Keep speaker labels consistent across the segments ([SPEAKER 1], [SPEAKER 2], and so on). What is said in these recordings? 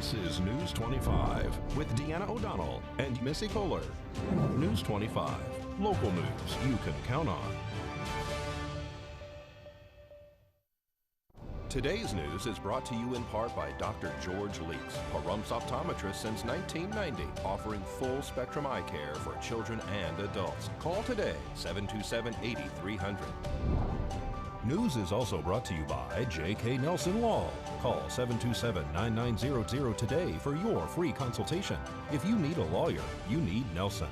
[SPEAKER 1] This is News 25 with Deanna O'Donnell and Missy Kohler. News 25, local news you can count on. Today's news is brought to you in part by Dr. George Leeks, Pahrumps optometrist since 1990, offering full spectrum eye care for children and adults. Call today, 727-8300. News is also brought to you by J.K. Nelson Law. Call 727-9900 today for your free consultation. If you need a lawyer, you need Nelson.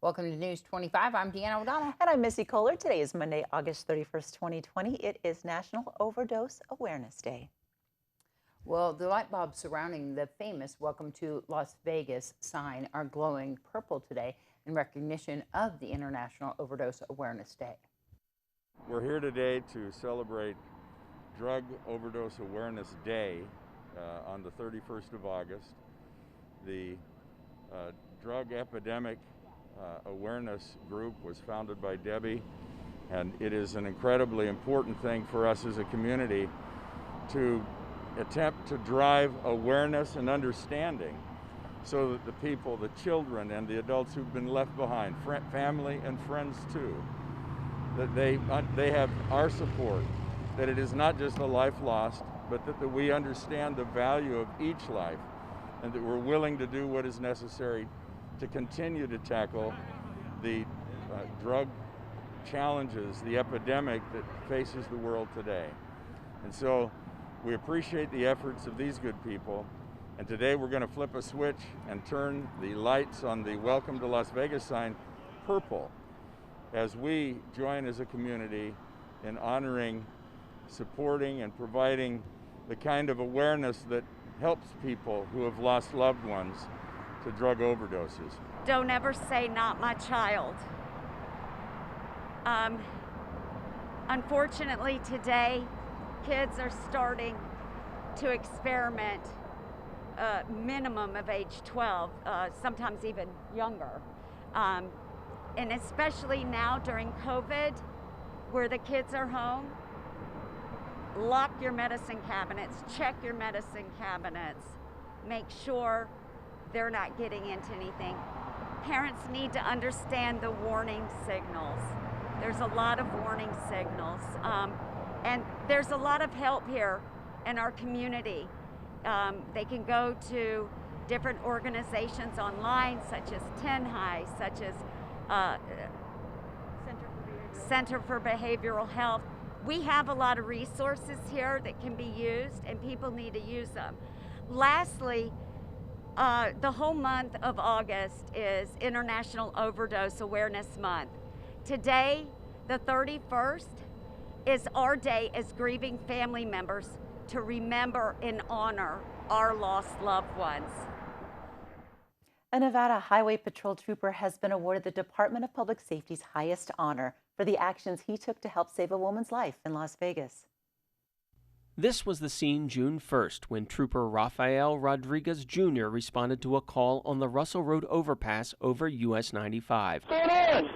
[SPEAKER 2] Welcome to News 25. I'm Deanna O'Donnell.
[SPEAKER 3] And I'm Missy Kohler. Today is Monday, August 31st, 2020. It is National Overdose Awareness Day.
[SPEAKER 2] Well, the light bulbs surrounding the famous Welcome to Las Vegas sign are glowing purple today in recognition of the International Overdose Awareness Day.
[SPEAKER 4] We're here today to celebrate Drug Overdose Awareness Day on the 31st of August. The drug epidemic awareness group was founded by Debbie, and it is an incredibly important thing for us as a community to attempt to drive awareness and understanding so that the people, the children and the adults who've been left behind, family and friends too, that they have our support, that it is not just a life lost, but that we understand the value of each life and that we're willing to do what is necessary to continue to tackle the drug challenges, the epidemic that faces the world today. And so we appreciate the efforts of these good people. And today we're going to flip a switch and turn the lights on the Welcome to Las Vegas sign purple as we join as a community in honoring, supporting, and providing the kind of awareness that helps people who have lost loved ones to drug overdoses.
[SPEAKER 5] Don't ever say not my child. Unfortunately today, kids are starting to experiment minimum of age 12, sometimes even younger. And especially now during COVID, where the kids are home, lock your medicine cabinets, check your medicine cabinets, make sure they're not getting into anything. Parents need to understand the warning signals. There's a lot of warning signals. And there's a lot of help here in our community. They can go to different organizations online, such as High, such as Center for Behavioral Health. We have a lot of resources here that can be used, and people need to use them. Lastly, the whole month of August is International Overdose Awareness Month. Today, the 31st, is our day as grieving family members to remember and honor our lost loved ones.
[SPEAKER 3] A Nevada Highway Patrol trooper has been awarded the Department of Public Safety's highest honor for the actions he took to help save a woman's life in Las Vegas.
[SPEAKER 6] This was the scene June 1st when Trooper Rafael Rodriguez Jr. responded to a call on the Russell Road overpass over US 95.
[SPEAKER 7] What's going on?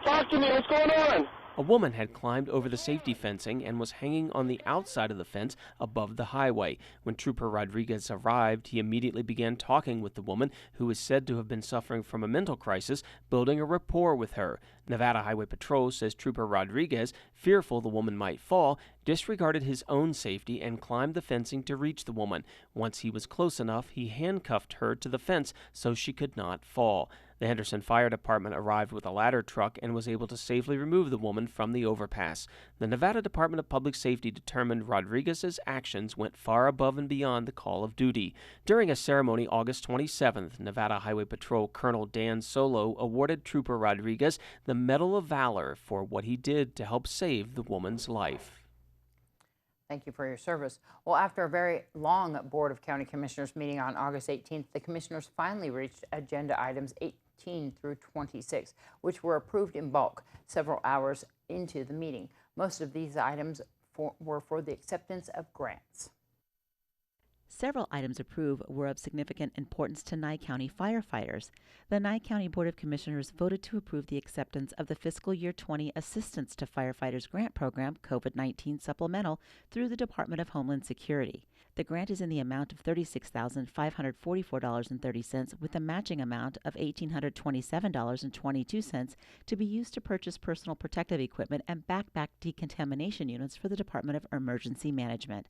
[SPEAKER 7] Talk to me, what's going on?
[SPEAKER 6] A woman had climbed over the safety fencing and was hanging on the outside of the fence above the highway. When Trooper Rodriguez arrived, he immediately began talking with the woman, who is said to have been suffering from a mental crisis, building a rapport with her. Nevada Highway Patrol says Trooper Rodriguez, fearful the woman might fall, disregarded his own safety and climbed the fencing to reach the woman. Once he was close enough, he handcuffed her to the fence so she could not fall. The Henderson Fire Department arrived with a ladder truck and was able to safely remove the woman from the overpass. The Nevada Department of Public Safety determined Rodriguez's actions went far above and beyond the call of duty. During a ceremony August 27th, Nevada Highway Patrol Colonel Dan Solo awarded Trooper Rodriguez the Medal of Valor for what he did to help save the woman's life.
[SPEAKER 2] Thank you for your service. Well, after a very long Board of County Commissioners meeting on August 18th, the commissioners finally reached agenda items 18 through 26, which were approved in bulk several hours into the meeting. Most of these items were for the acceptance of grants.
[SPEAKER 3] Several items approved were of significant importance to Nye County firefighters. The Nye County Board of Commissioners voted to approve the acceptance of the fiscal year 20 Assistance to Firefighters Grant Program COVID-19 Supplemental through the Department of Homeland Security. The grant is in the amount of $36,544.30 with a matching amount of $1,827.22 to be used to purchase personal protective equipment and backpack decontamination units for the Department of Emergency Management.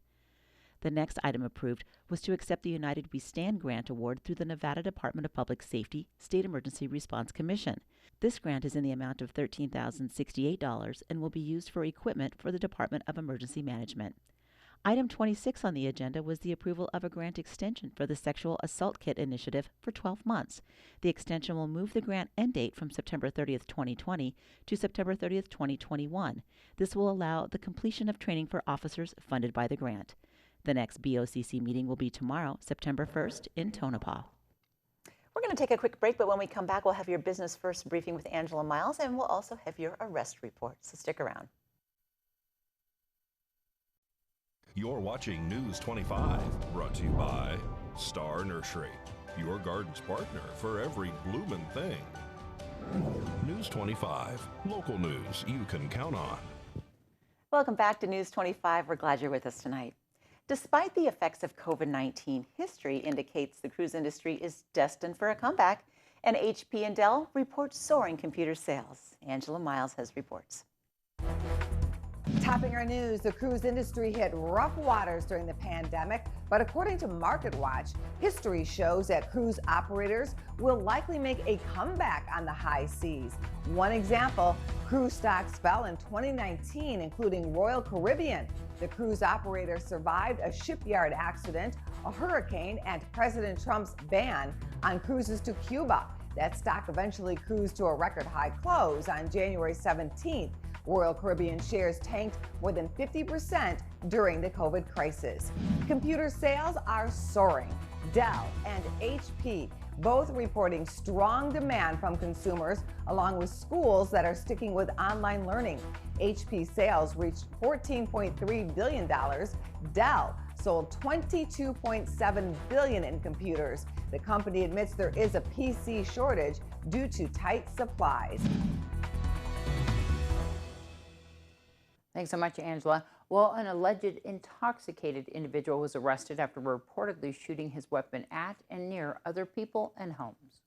[SPEAKER 3] The next item approved was to accept the United We Stand grant award through the Nevada Department of Public Safety State Emergency Response Commission. This grant is in the amount of $13,068 and will be used for equipment for the Department of Emergency Management. Item 26 on the agenda was the approval of a grant extension for the Sexual Assault Kit Initiative for 12 months. The extension will move the grant end date from September 30th, 2020 to September 30th, 2021. This will allow the completion of training for officers funded by the grant. The next BOCC meeting will be tomorrow, September 1st, in Tonopah.
[SPEAKER 8] We're going to take a quick break, but when we come back, we'll have your Business First briefing with Angela Miles, and we'll also have your arrest report, so stick around.
[SPEAKER 1] You're watching News 25, brought to you by Star Nursery, your garden's partner for every bloomin' thing. News 25, local news you can count on.
[SPEAKER 8] Welcome back to News 25. We're glad you're with us tonight. Despite the effects of COVID-19, history indicates the cruise industry is destined for a comeback, and HP and Dell report soaring computer sales. Angela Miles has reports.
[SPEAKER 9] Topping our news, the cruise industry hit rough waters during the pandemic, but according to MarketWatch, history shows that cruise operators will likely make a comeback on the high seas. One example, cruise stocks fell in 2019, including Royal Caribbean. The cruise operator survived a shipyard accident, a hurricane, and President Trump's ban on cruises to Cuba. That stock eventually cruised to a record high close on January 17th. Royal Caribbean shares tanked more than 50% during the COVID crisis. Computer sales are soaring. Dell and HP both reporting strong demand from consumers, along with schools that are sticking with online learning. HP sales reached $14.3 billion. Dell sold $22.7 billion in computers. The company admits there is a PC shortage due to tight supplies.
[SPEAKER 2] Thanks so much, Angela. Well, an alleged intoxicated individual was arrested after reportedly shooting his weapon at and near other people and homes.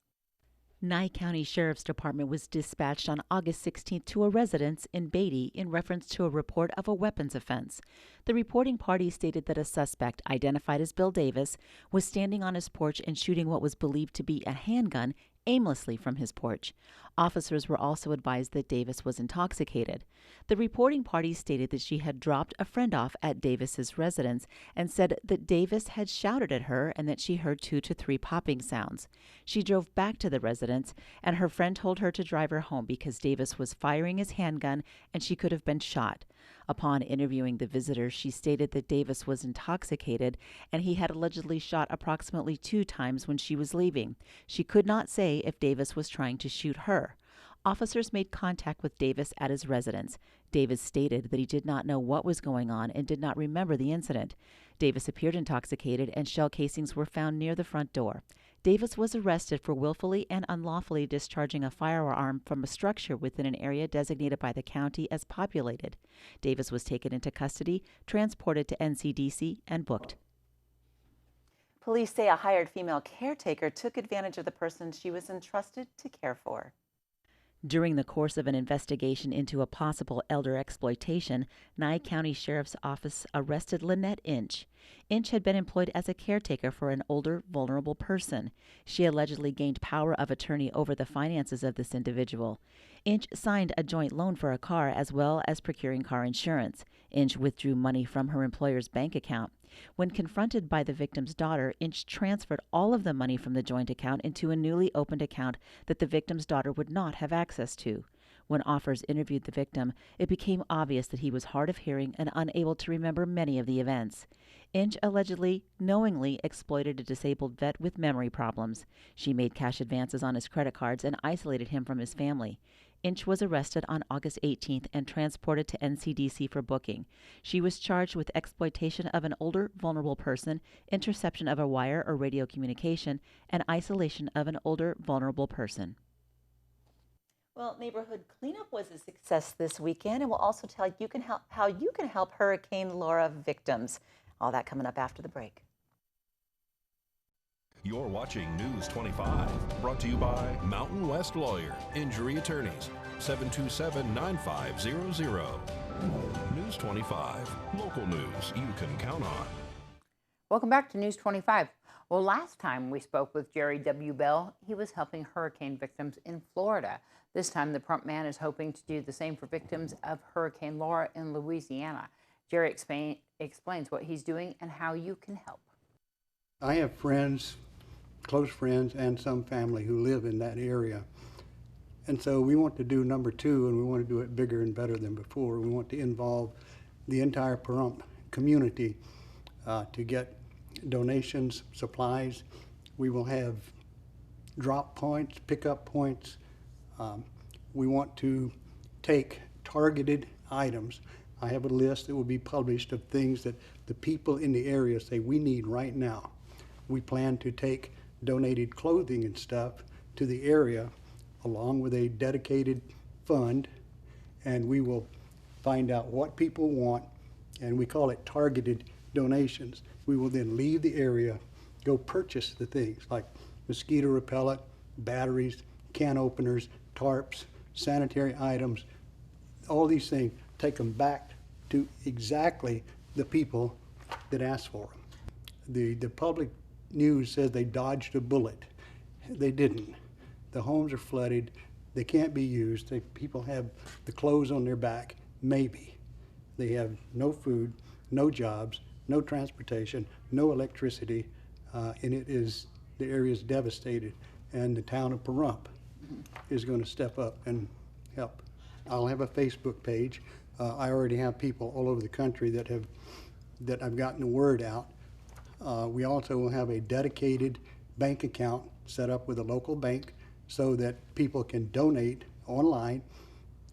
[SPEAKER 3] Nye County Sheriff's Department was dispatched on August 16th to a residence in Beatty in reference to a report of a weapons offense. The reporting party stated that a suspect, identified as Bill Davis, was standing on his porch and shooting what was believed to be a handgun aimlessly from his porch. Officers were also advised that Davis was intoxicated. The reporting party stated that she had dropped a friend off at Davis's residence and said that Davis had shouted at her and that she heard 2 to 3 popping sounds. She drove back to the residence, and her friend told her to drive her home because Davis was firing his handgun and she could have been shot. Upon interviewing the visitor, she stated that Davis was intoxicated and he had allegedly shot approximately 2 times when she was leaving. She could not say if Davis was trying to shoot her. Officers made contact with Davis at his residence. Davis stated that he did not know what was going on and did not remember the incident. Davis appeared intoxicated and shell casings were found near the front door. Davis was arrested for willfully and unlawfully discharging a firearm from a structure within an area designated by the county as populated. Davis was taken into custody, transported to NCDC, and booked.
[SPEAKER 8] Police say a hired female caretaker took advantage of the person she was entrusted to care for.
[SPEAKER 3] During the course of an investigation into a possible elder exploitation, Nye County Sheriff's Office arrested Lynette Inch. Inch had been employed as a caretaker for an older, vulnerable person. She allegedly gained power of attorney over the finances of this individual. Inch signed a joint loan for a car as well as procuring car insurance. Inch withdrew money from her employer's bank account. When confronted by the victim's daughter, Inch transferred all of the money from the joint account into a newly opened account that the victim's daughter would not have access to. When Offers interviewed the victim, it became obvious that he was hard of hearing and unable to remember many of the events. Inch allegedly, knowingly exploited a disabled vet with memory problems. She made cash advances on his credit cards and isolated him from his family. Inch was arrested on August 18th and transported to NCDC for booking. She was charged with exploitation of an older, vulnerable person, interception of a wire or radio communication, and isolation of an older, vulnerable person.
[SPEAKER 8] Well, neighborhood cleanup was a success this weekend, and we'll also tell you how you can help Hurricane Laura victims. All that coming up after the break.
[SPEAKER 1] You're watching News 25, brought to you by Mountain West Lawyer, Injury Attorneys, 727-9500. News 25, local news you can count on.
[SPEAKER 2] Welcome back to News 25. Well, last time we spoke with Jerry W. Bell, he was helping hurricane victims in Florida. This time, the Prump man is hoping to do the same for victims of Hurricane Laura in Louisiana. Jerry explains what he's doing and how you can help.
[SPEAKER 10] I have friends, close friends, and some family who live in that area. And so we want to do number two, and we want to do it bigger and better than before. We want to involve the entire Pahrump community to get donations, supplies. We will have drop points, pickup points. We want to take targeted items. I have a list that will be published of things that the people in the area say we need right now. We plan to take donated clothing and stuff to the area along with a dedicated fund, and we will find out what people want, and we call it targeted donations. We will then leave the area, go purchase the things like mosquito repellent, batteries, can openers, tarps, sanitary items, all these things, take them back to exactly the people that asked for them. The public news says they dodged a bullet. They didn't. The homes are flooded. They can't be used. People have the clothes on their back, maybe. They have no food, no jobs, no transportation, no electricity, and the area is devastated. And the town of Pahrump is going to step up and help. I'll have a Facebook page. I already have people all over the country that I've gotten the word out. We also will have a dedicated bank account set up with a local bank so that people can donate online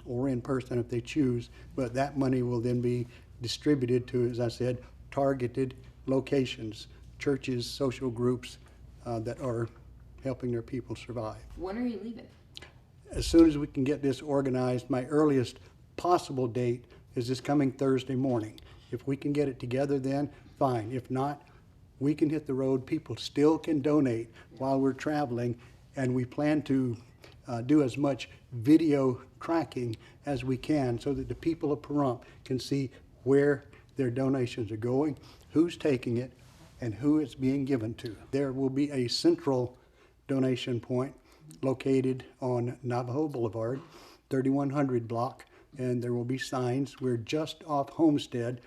[SPEAKER 10] or in person if they choose, but that money will then be distributed to, as I said, targeted locations, churches, social groups that are helping their people survive.
[SPEAKER 2] When are you leaving?
[SPEAKER 10] As soon as we can get this organized. My earliest possible date is this coming Thursday morning. If we can get it together then, fine. If not, we can hit the road. People still can donate while we're traveling, and we plan to do as much video tracking as we can so that the people of Pahrump can see where their donations are going, who's taking it, and who it's being given to. There will be a central donation point located on Navajo Boulevard, 3100 block, and there will be signs. We're just off Homestead,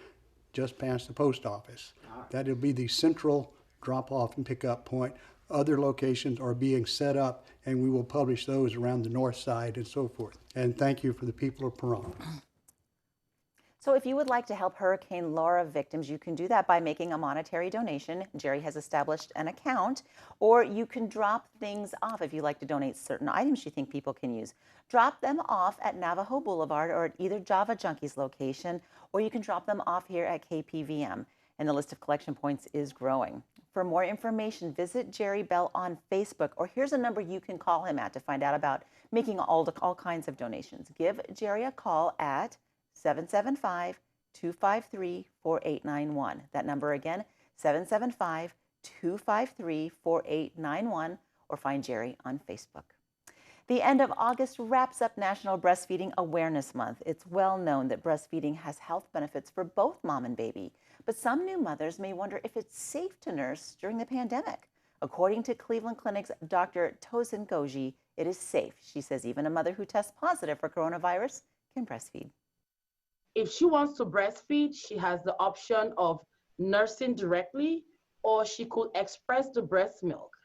[SPEAKER 10] just past the post office. That'll be the central drop-off and pick-up point. Other locations are being set up, and we will publish those around the north side and so forth. And thank you for the people of Pahrump.
[SPEAKER 8] So if you would like to help Hurricane Laura victims, you can do that by making a monetary donation. Jerry has established an account, or you can drop things off if you like to donate certain items you think people can use. Drop them off at Navajo Boulevard or at either Java Junkies location, or you can drop them off here at KPVM. And the list of collection points is growing. For more information, visit Jerry Bell on Facebook, or here's a number you can call him at to find out about making all kinds of donations. Give Jerry a call at 775-253-4891. That number again, 775-253-4891, or find Jerry on Facebook. The end of August wraps up National Breastfeeding Awareness Month. It's well known that breastfeeding has health benefits for both mom and baby, but some new mothers may wonder if it's safe to nurse during the pandemic. According to Cleveland Clinic's Dr. Tosin Goji, it is safe. She says even a mother who tests positive for coronavirus can breastfeed.
[SPEAKER 11] If she wants to breastfeed, she has the option of nursing directly, or she could express the breast milk.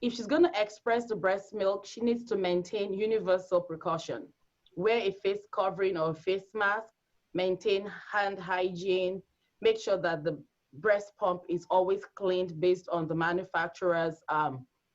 [SPEAKER 11] If she's going to express the breast milk, she needs to maintain universal precaution. Wear a face covering or a face mask, maintain hand hygiene, make sure that the breast pump is always cleaned based on the manufacturer's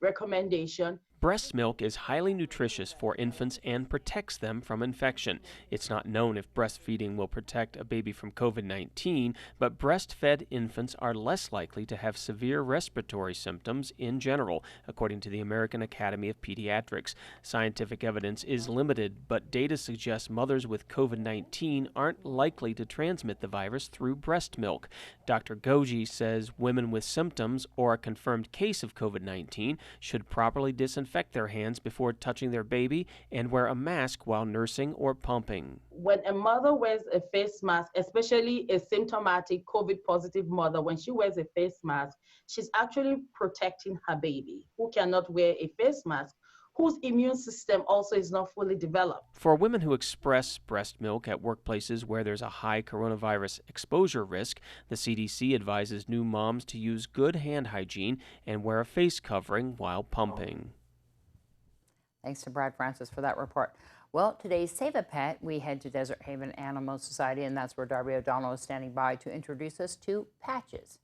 [SPEAKER 11] recommendation.
[SPEAKER 6] Breast milk is highly nutritious for infants and protects them from infection. It's not known if breastfeeding will protect a baby from COVID-19, but breastfed infants are less likely to have severe respiratory symptoms in general, according to the American Academy of Pediatrics. Scientific evidence is limited, but data suggests mothers with COVID-19 aren't likely to transmit the virus through breast milk. Dr. Goji says women with symptoms or a confirmed case of COVID-19 should properly disinfect their hands before touching their baby and wear a mask while nursing or pumping.
[SPEAKER 11] When a mother wears a face mask, especially a symptomatic COVID positive mother, when she wears a face mask, she's actually protecting her baby who cannot wear a face mask, whose immune system also is not fully developed.
[SPEAKER 6] For women who express breast milk at workplaces where there's a high coronavirus exposure risk, the CDC advises new moms to use good hand hygiene and wear a face covering while pumping.
[SPEAKER 2] Thanks to Brad Francis for that report. Well, today's Save a Pet, we head to Desert Haven Animal Society, and that's where Darby O'Donnell is standing by to introduce us to Patches.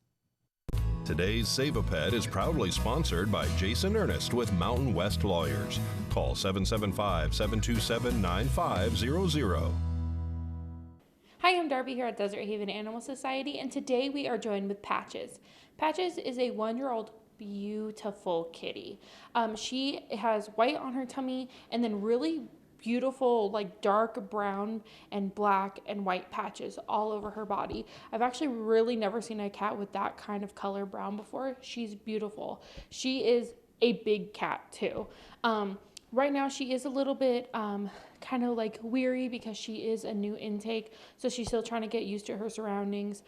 [SPEAKER 1] Today's Save a Pet is proudly sponsored by Jason Ernest with Mountain West Lawyers. Call 775-727-9500.
[SPEAKER 12] Hi, I'm Darby here at Desert Haven Animal Society, and today we are joined with Patches. Patches is a 1-year-old beautiful kitty. She has white on her tummy and then really beautiful like dark brown and black and white patches all over her body. I've actually really never seen a cat with that kind of color brown before. She's beautiful. She is a big cat too. Right now she is a little bit kind of like weary because she is a new intake, so she's still trying to get used to her surroundings.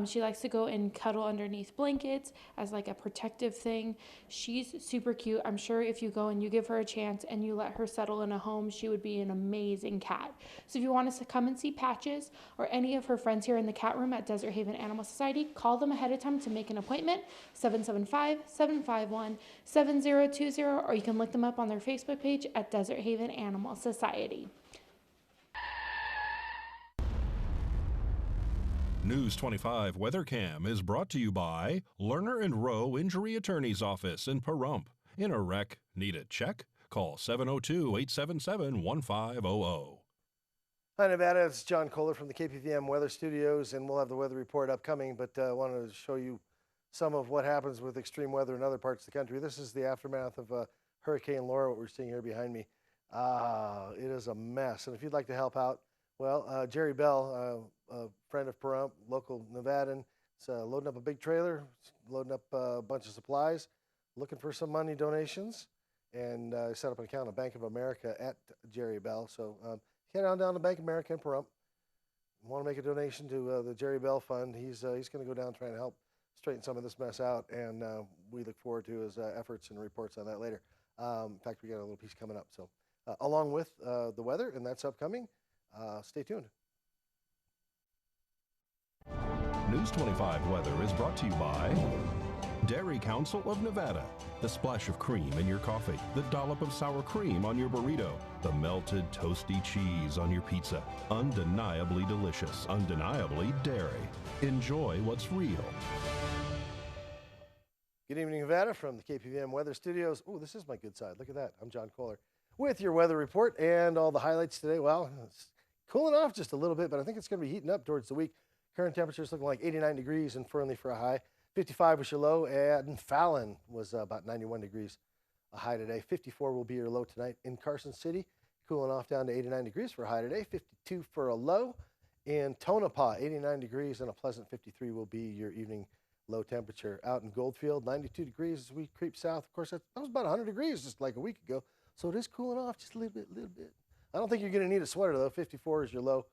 [SPEAKER 12] She likes to go and cuddle underneath blankets as like a protective thing. She's super cute. I'm sure if you go and you give her a chance and you let her settle in a home, she would be an amazing cat. So if you want us to come and see Patches or any of her friends here in the cat room at Desert Haven Animal Society, call them ahead of time to make an appointment, 775-751-7020, or you can look them up on their Facebook page at Desert Haven Animal Society.
[SPEAKER 1] News 25 Weather Cam is brought to you by Lerner and Rowe Injury Attorney's Office in Pahrump. In a wreck, need a check? Call 702-877-1500.
[SPEAKER 13] Hi, Nevada. It's John Kohler from the KPVM Weather Studios, and we'll have the weather report upcoming, but I wanted to show you some of what happens with extreme weather in other parts of the country. This is the aftermath of Hurricane Laura, what we're seeing here behind me. It is a mess, and if you'd like to help out, well, Jerry Bell, a friend of Pahrump, local Nevadan, is loading up a big trailer, loading up a bunch of supplies, looking for some money donations, and set up an account at Bank of America at Jerry Bell. So head on down to Bank of America in Pahrump. Want to make a donation to the Jerry Bell Fund. He's going to go down trying to help straighten some of this mess out, and we look forward to his efforts and reports on that later. In fact, we got a little piece coming up. So along with the weather, and that's upcoming, stay tuned.
[SPEAKER 1] News 25 Weather is brought to you by Dairy Council of Nevada. The splash of cream in your coffee, the dollop of sour cream on your burrito, the melted toasty cheese on your pizza. Undeniably delicious, undeniably dairy. Enjoy what's real.
[SPEAKER 13] Good evening, Nevada, from the KPVM Weather Studios. Oh, this is my good side. Look at that. I'm John Kohler with your weather report and all the highlights today. Well, it's cooling off just a little bit, but I think it's going to be heating up towards the week. Current temperatures looking like 89 degrees in Fernley for a high. 55 was your low, and Fallon was about 91 degrees a high today. 54 will be your low tonight in Carson City, cooling off down to 89 degrees for a high today. 52 for a low. In Tonopah, 89 degrees and a pleasant 53 will be your evening low temperature. Out in Goldfield, 92 degrees as we creep south. Of course, that was about 100 degrees just like a week ago, so it is cooling off just a little bit. I don't think you're going to need a sweater, though. 54 is your low.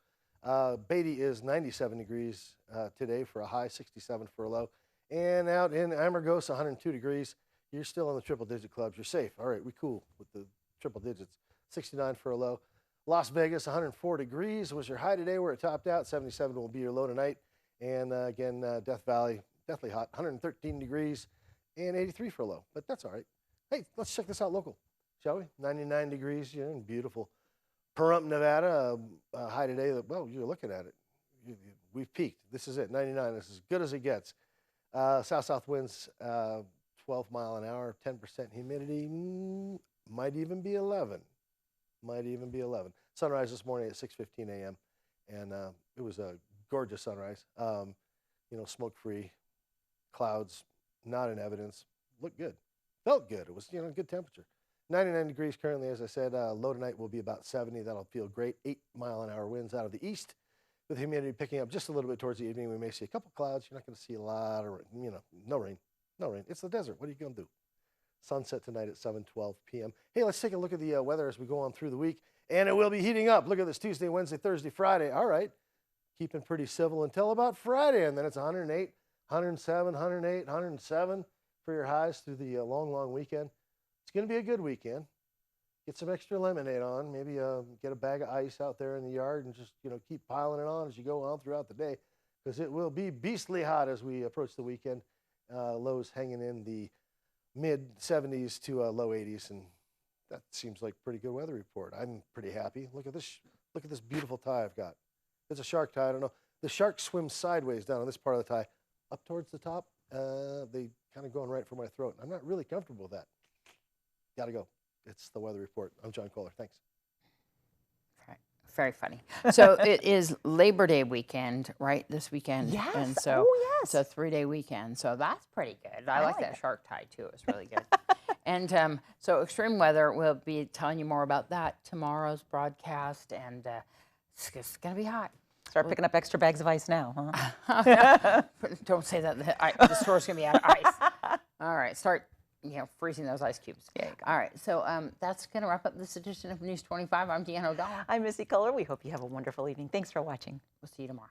[SPEAKER 13] Beatty is 97 degrees today for a high, 67 for a low. And out in Amargosa, 102 degrees. You're still in the triple-digit clubs. You're safe. All right, we cool with the triple digits. 69 for a low. Las Vegas, 104 degrees was your high today where it topped out. 77 will be your low tonight. And again, Death Valley, deathly hot, 113 degrees and 83 for a low. But that's all right. Hey, let's check this out local, shall we? 99 degrees, and beautiful. Pahrump, Nevada, high today. Well, you're looking at it. We've peaked. This is it, 99. This is as good as it gets. South-south winds, 12 mile an hour, 10% humidity. Might even be 11. Might even be 11. Sunrise this morning at 6:15 a.m. And it was a gorgeous sunrise. You know, smoke-free, clouds not in evidence. Looked good. Felt good. It was, you know, good temperature. 99 degrees currently, as I said. Low tonight will be about 70. That'll feel great. 8-mile-an-hour winds out of the east. With humidity picking up just a little bit towards the evening, we may see a couple clouds. You're not going to see a lot of, you know, no rain. No rain. It's the desert. What are you going to do? Sunset tonight at 7:12 p.m. Hey, let's take a look at the weather as we go on through the week. And it will be heating up. Look at this Tuesday, Wednesday, Thursday, Friday. All right. Keeping pretty civil until about Friday. And then it's 108, 107, 108, 107 for your highs through the long, long weekend. It's going to be a good weekend. Get some extra lemonade on. Maybe get a bag of ice out there in the yard and just, you know, keep piling it on as you go on throughout the day, because it will be beastly hot as we approach the weekend. Lows hanging in the mid 70s to low 80s, and that seems like a pretty good weather report. I'm pretty happy. Look at this. Look at this beautiful tie I've got. It's a shark tie. I don't know. The shark swims sideways down on this part of the tie, up towards the top. They kind of going right for my throat. I'm not really comfortable with that. Got to go. It's the weather report. I'm John Kohler. Thanks.
[SPEAKER 2] Very funny. So it is Labor Day weekend, right? This weekend.
[SPEAKER 8] Yes.
[SPEAKER 2] And so
[SPEAKER 8] yes.
[SPEAKER 2] it's a 3-day weekend. So that's pretty good. I like that shark tie too. It's really good. And so extreme weather, we'll be telling you more about that tomorrow's broadcast. And it's going to be hot.
[SPEAKER 8] Start picking up extra bags of ice now, huh?
[SPEAKER 2] Don't say that. The store's going to be out of ice. All right. Start, you know, freezing those ice cubes. All right. So that's going to wrap up this edition of News 25. I'm Deanna O'Donnell.
[SPEAKER 8] I'm Missy Kohler. We hope you have a wonderful evening. Thanks for watching.
[SPEAKER 2] We'll see you tomorrow.